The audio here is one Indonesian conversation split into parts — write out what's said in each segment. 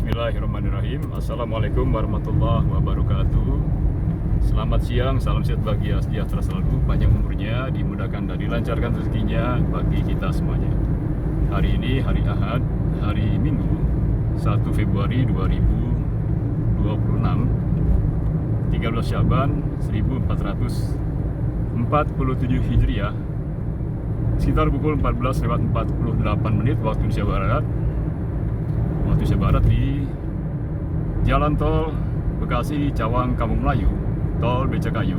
Bismillahirrahmanirrahim. Assalamualaikum warahmatullahi wabarakatuh. Selamat siang, salam sehat bahagia, sejahtera selalu, panjang umurnya, dimudahkan dan dilancarkan rezekinya bagi kita semuanya. Hari ini hari Ahad, hari Minggu, 1 Februari 2026, 13 Syaban 1447 Hijriah, sekitar pukul 14:48 waktu Indonesia Barat. Waktu Indonesia Barat di Jalan Tol Bekasi Cawang Kampung Melayu, Tol Becakayu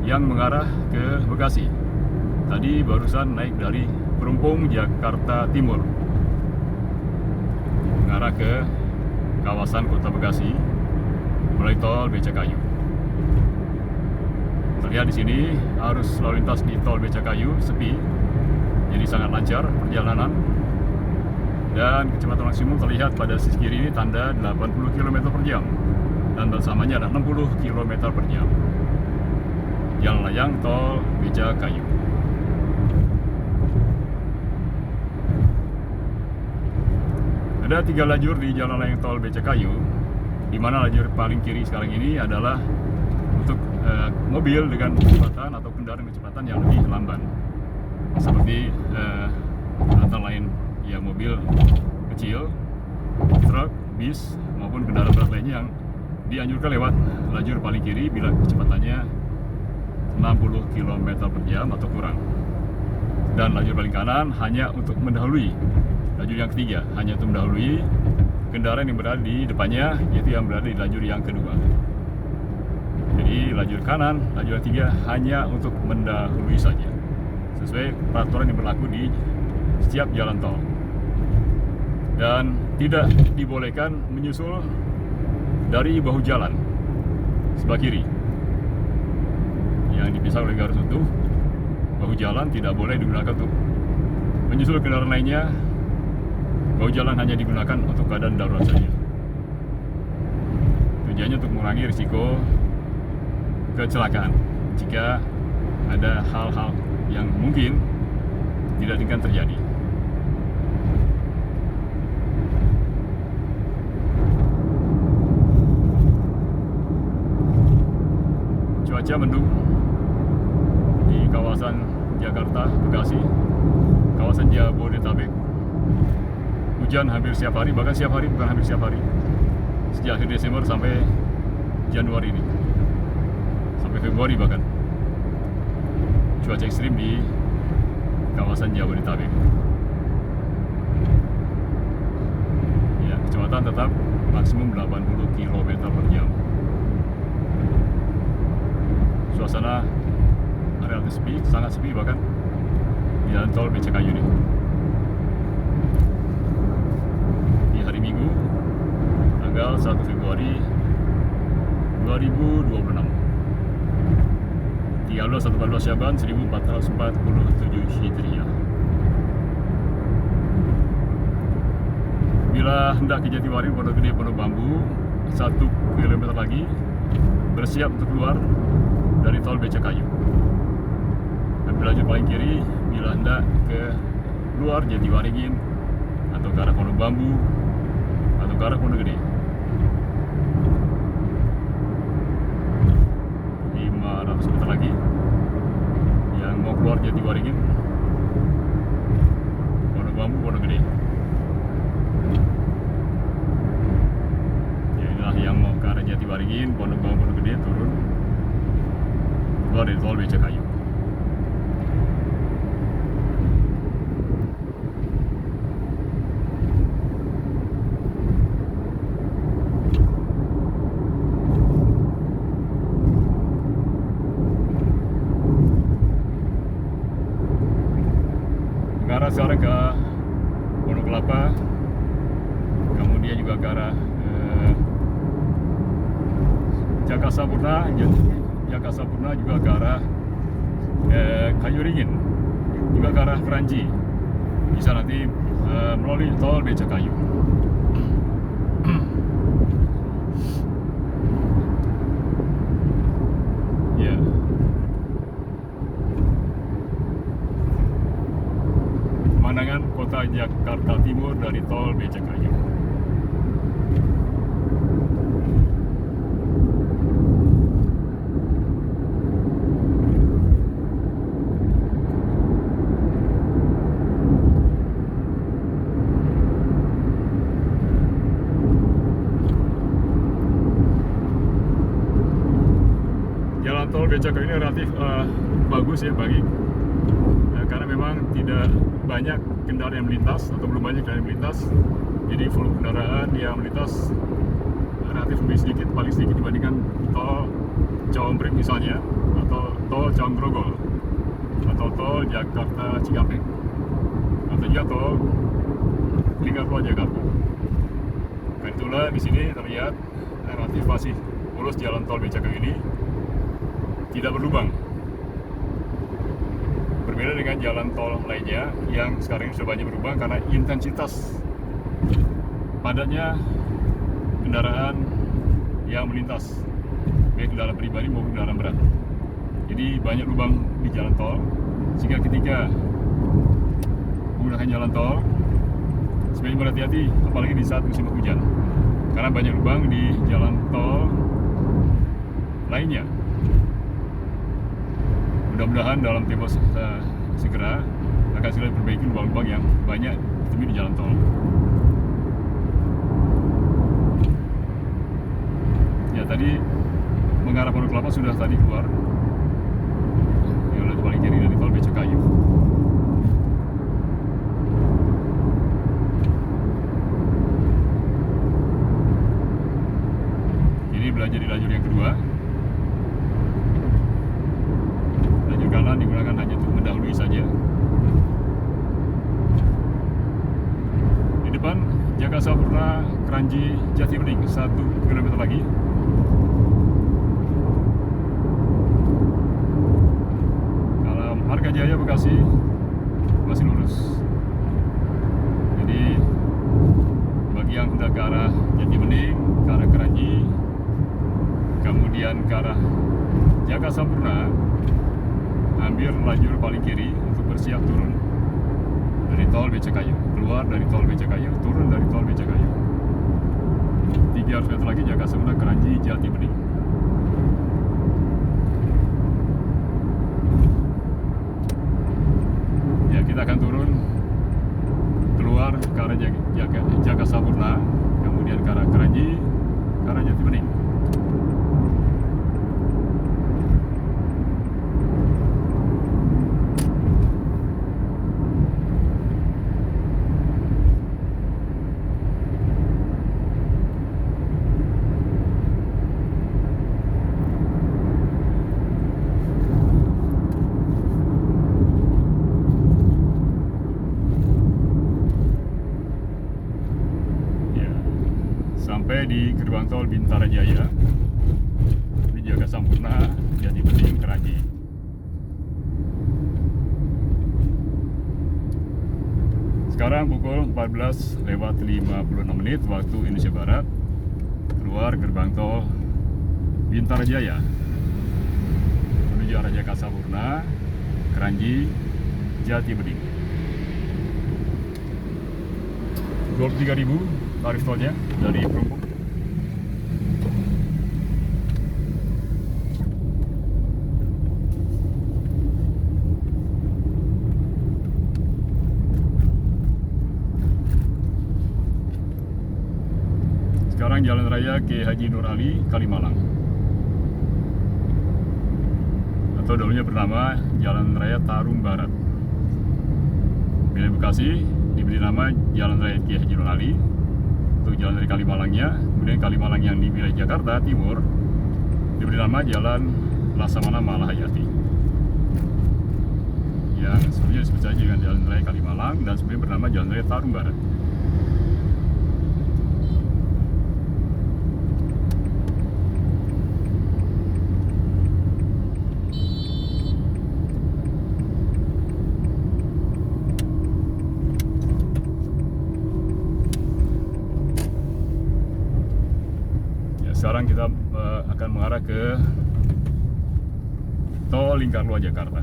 yang mengarah ke Bekasi. Tadi barusan naik dari Perumpung Jakarta Timur mengarah ke kawasan Kota Bekasi melalui Tol Becakayu. Terlihat di sini arus lalu lintas di Tol Becakayu sepi, jadi sangat lancar perjalanan. Dan kecepatan maksimum terlihat pada sisi kiri ini tanda 80 km per jam dan bersamanya ada 60 km per jam. Jalan layang Tol Becakayu. Ada 3 lajur di jalan layang Tol Becakayu, di mana lajur paling kiri sekarang ini adalah untuk mobil dengan kecepatan atau kendaraan kecepatan yang lebih lamban, seperti antara lain ya mobil kecil, truk, bis, maupun kendaraan berat lainnya yang dianjurkan lewat lajur paling kiri bila kecepatannya 60 km per jam atau kurang. Dan lajur paling kanan hanya untuk mendahului, lajur yang ketiga hanya untuk mendahului kendaraan yang berada di depannya, yaitu yang berada di lajur yang kedua. Jadi lajur kanan, lajur yang ketiga hanya untuk mendahului saja, sesuai peraturan yang berlaku di setiap jalan tol. Dan tidak dibolehkan menyusul dari bahu jalan sebelah kiri yang dipisah oleh garis utuh. Bahu jalan tidak boleh digunakan untuk menyusul kendaraan lainnya. Bahu jalan hanya digunakan untuk keadaan darurat saja. Tujuannya untuk mengurangi risiko kecelakaan jika ada hal-hal yang mungkin tidak diinginkan terjadi. Cuaca mendung di kawasan Jakarta, Bekasi, kawasan Jabodetabek. Hujan hampir setiap hari, bahkan setiap hari, bukan hampir setiap hari, sejak akhir Desember sampai Januari ini, sampai Februari bahkan. Cuaca ekstrim di kawasan Jabodetabek. Ya, kecepatan tetap maksimum 80 km per jam. Suasana relatif sepi, sangat sepi bahkan di jalan tol Becakayu ini. Di hari Minggu, tanggal 1 Februari 2026. 13 Syaban 1447 Hijriah. Bila hendak ke Jatiwaringin, Pondok Gede, Pondok Bambu, 1 km lagi, bersiap untuk keluar dari Tol Becakayu. Ambil lajur paling kiri bila hendak ke luar Jatiwaringin atau ke arah Pondok Bambu atau ke arah Pondok Gede. 500 meter lagi yang mau keluar Jatiwaringin, Pondok Bambu, Pondok Gede. Ya, inilah yang mau ke arah Jatiwaringin, Pondok Bambu, Pondok Gede, turun keluar dari Tol Becakayu. Mengarah sekarang ke Pondok Kelapa, kemudian juga ke arah Jakasapurna, juga ke arah Kayuringin, juga ke arah Kranji. Bisa nanti melalui Tol Becakayu. Ya. Pemandangan kota Jakarta Timur dari Tol Becakayu. Becakayu ini relatif bagus ya karena memang tidak banyak kendaraan yang melintas atau belum banyak kendaraan yang melintas, jadi volume kendaraan yang melintas relatif lebih sedikit, paling sedikit dibandingkan tol Cawang misalnya, atau tol Cawang Grogol, atau tol Jakarta Cikampek, atau juga tol Lingkar Jakarta. Karena itulah di sini terlihat relatif masih mulus jalan tol Becakayu ini, tidak berlubang. Berbeda dengan jalan tol lainnya yang sekarang ini sudah banyak berlubang karena intensitas padatnya kendaraan yang melintas, baik kendaraan pribadi maupun kendaraan berat. Jadi banyak lubang di jalan tol, sehingga ketika menggunakan jalan tol sebaiknya berhati-hati, apalagi di saat musim hujan, karena banyak lubang di jalan tol lainnya. Mudah-mudahan dalam tempo segera akan segera diperbaiki lubang-lubang yang banyak ditemui di jalan tol. Ya, tadi mengarah Pondok Kelapa sudah tadi keluar yang paling kiri dari tol Becakayu. Ini belajar di lajur yang kedua. Lajur kanan digunakan hanya untuk mendahului saja. Di depan Jaka Sampurna Kranji Jati Bening 1 km lagi. Kalau Marga Jaya Bekasi masih lurus. Jadi bagi yang hendak ke arah Jati Bening, ke arah Kranji, kemudian ke arah Jaka Sampurna, ambil lajur paling kiri untuk bersiap turun dari tol Becakayu, keluar dari tol Becakayu, turun dari tol Becakayu. 300 meter lagi Jaka Sampurna Kranji Jati Bening. Ya, kita akan turun keluar ke arah Jaka Sampurna, kemudian ke arah Kranji, ke arah Jati Bening. Sampai di gerbang tol Bintara Jaya di Jaka Sampurna Jati Bening Kranji. Sekarang pukul 14:56 waktu Indonesia Barat, keluar gerbang tol Bintara Jaya menuju arah Jaka Sampurna Kranji Jati Bening. 23.000 tarif tolnya dari Perumpung. Sekarang Jalan Raya Kiai Haji Nur Ali Kalimalang, atau dulunya bernama Jalan Raya Tarum Barat. Wilayah Bekasi diberi nama Jalan Raya Kiai Haji Nur Ali untuk jalan dari Kalimalangnya. Kemudian Kalimalang yang di wilayah Jakarta Timur diberi nama Jalan Laksamana Malahayati, yang sebelumnya disebut saja dengan Jalan Raya Kalimalang dan sebelumnya bernama Jalan Raya Tarum Barat. Sekarang kita akan mengarah ke tol Lingkar Jakarta.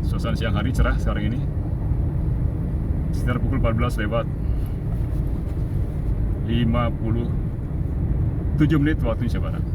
Suasana siang hari cerah sekarang ini, sekitar pukul 14:57 waktu Indonesia Barat.